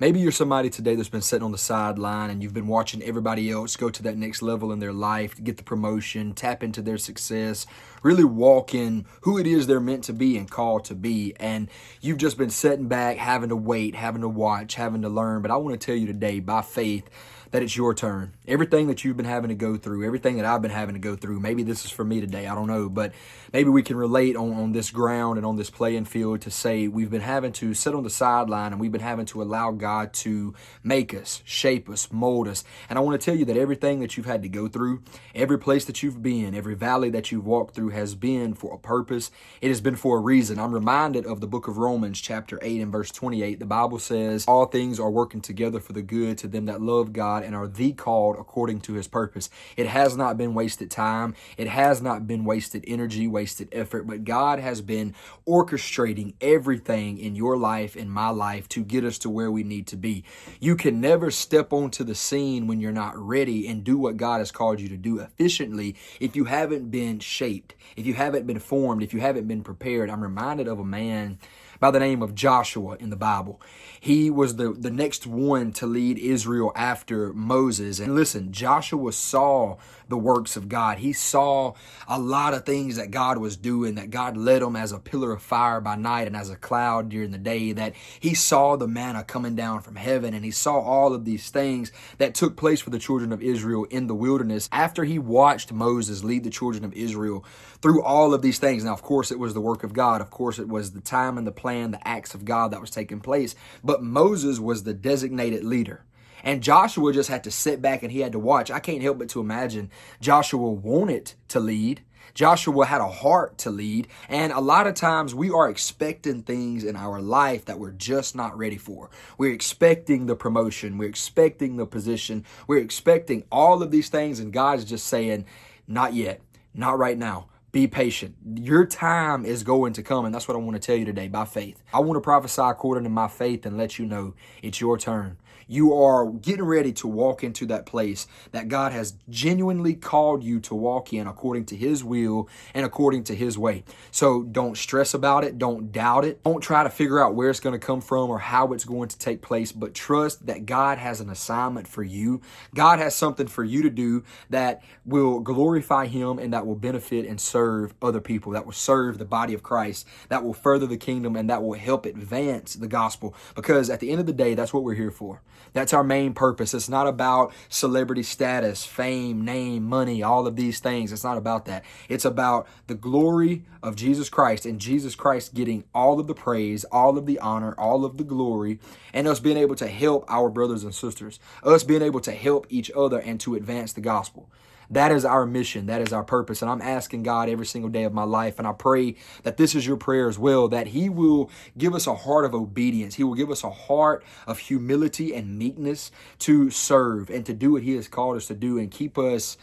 Maybe you're somebody today that's been sitting on the sideline and you've been watching everybody else go to that next level in their life, to get the promotion, tap into their success, really walk in who it is they're meant to be and called to be. And you've just been sitting back, having to wait, having to watch, having to learn. But I want to tell you today, by faith, that it's your turn. Everything that you've been having to go through, everything that I've been having to go through, maybe this is for me today, I don't know, but maybe we can relate on this ground and on this playing field to say we've been having to sit on the sideline and we've been having to allow God to make us, shape us, mold us. And I want to tell you that everything that you've had to go through, every place that you've been, every valley that you've walked through has been for a purpose. It has been for a reason. I'm reminded of the book of Romans chapter 8 and verse 28. The Bible says, all things are working together for the good to them that love God and are the called according to his purpose. It has not been wasted time. It has not been wasted energy, wasted effort, but God has been orchestrating everything in your life, in my life, to get us to where we need to be. You can never step onto the scene when you're not ready and do what God has called you to do efficiently if you haven't been shaped, if you haven't been formed, if you haven't been prepared. I'm reminded of a man by the name of Joshua in the Bible. He was the next one to lead Israel after Moses. And listen, Joshua saw the works of God. He saw a lot of things that God was doing, that God led him as a pillar of fire by night and as a cloud during the day, that he saw the manna coming down from heaven, and he saw all of these things that took place for the children of Israel in the wilderness after he watched Moses lead the children of Israel through all of these things. Now, of course, it was the work of God. Of course, it was the time and the plan, the acts of God that was taking place. But Moses was the designated leader. And Joshua just had to sit back and he had to watch. I can't help but to imagine Joshua wanted to lead. Joshua had a heart to lead. And a lot of times we are expecting things in our life that we're just not ready for. We're expecting the promotion. We're expecting the position. We're expecting all of these things. And God's just saying, not yet, not right now. Be patient. Your time is going to come, and that's what I want to tell you today by faith. I want to prophesy according to my faith and let you know it's your turn. You are getting ready to walk into that place that God has genuinely called you to walk in according to his will and according to his way. So don't stress about it. Don't doubt it. Don't try to figure out where it's going to come from or how it's going to take place, but trust that God has an assignment for you. God has something for you to do that will glorify him and that will benefit and serve other people, that will serve the body of Christ, that will further the kingdom, and that will help advance the gospel. Because at the end of the day, that's what we're here for. That's our main purpose. It's not about celebrity status, fame, name, money, all of these things. It's not about that. It's about the glory of Jesus Christ and Jesus Christ getting all of the praise, all of the honor, all of the glory, and us being able to help our brothers and sisters, us being able to help each other and to advance the gospel. That is our mission. That is our purpose. And I'm asking God every single day of my life, and I pray that this is your prayer as well, that he will give us a heart of obedience. He will give us a heart of humility and meekness to serve and to do what he has called us to do and keep us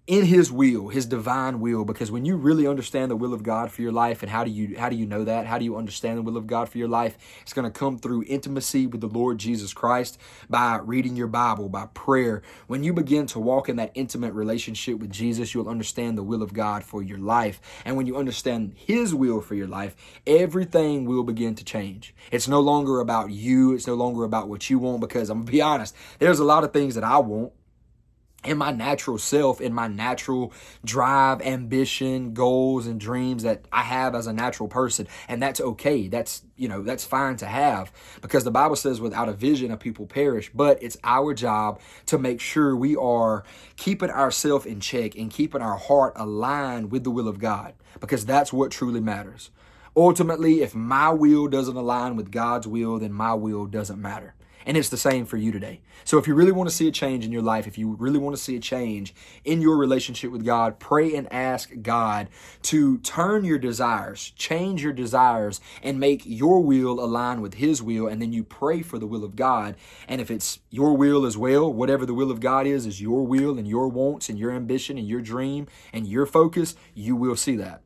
in his will, his divine will. Because when you really understand the will of God for your life, and how do you know that? How do you understand the will of God for your life? It's going to come through intimacy with the Lord Jesus Christ, by reading your Bible, by prayer. When you begin to walk in that intimate relationship with Jesus, you'll understand the will of God for your life. And when you understand his will for your life, everything will begin to change. It's no longer about you. It's no longer about what you want, because I'm going to be honest, there's a lot of things that I want in my natural self, in my natural drive, ambition, goals, and dreams that I have as a natural person. And that's okay. That's fine to have, because the Bible says without a vision, a people perish. But it's our job to make sure we are keeping ourselves in check and keeping our heart aligned with the will of God, because that's what truly matters. Ultimately, if my will doesn't align with God's will, then my will doesn't matter. And it's the same for you today. So if you really want to see a change in your life, if you really want to see a change in your relationship with God, pray and ask God to turn your desires, change your desires, and make your will align with his will. And then you pray for the will of God. And if it's your will as well, whatever the will of God is your will and your wants and your ambition and your dream and your focus, you will see that.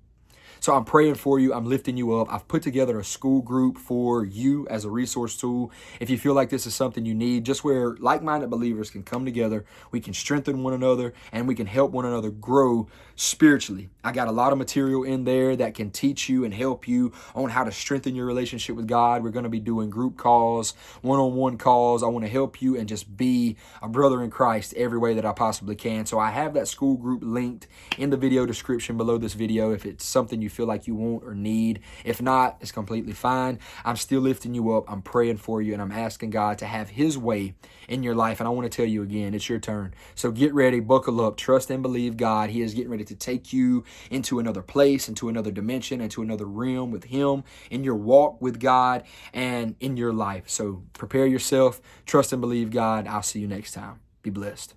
So I'm praying for you. I'm lifting you up. I've put together a school group for you as a resource tool. If you feel like this is something you need, just where like-minded believers can come together, we can strengthen one another, and we can help one another grow spiritually. I got a lot of material in there that can teach you and help you on how to strengthen your relationship with God. We're going to be doing group calls, one-on-one calls. I want to help you and just be a brother in Christ every way that I possibly can. So I have that school group linked in the video description below this video if it's something you feel like you want or need. If not, it's completely fine. I'm still lifting you up. I'm praying for you, and I'm asking God to have his way in your life. And I want to tell you again, it's your turn. So get ready, buckle up, trust and believe God. He is getting ready to take you into another place, into another dimension, into another realm with him in your walk with God and in your life. So prepare yourself, trust and believe God. I'll see you next time. Be blessed.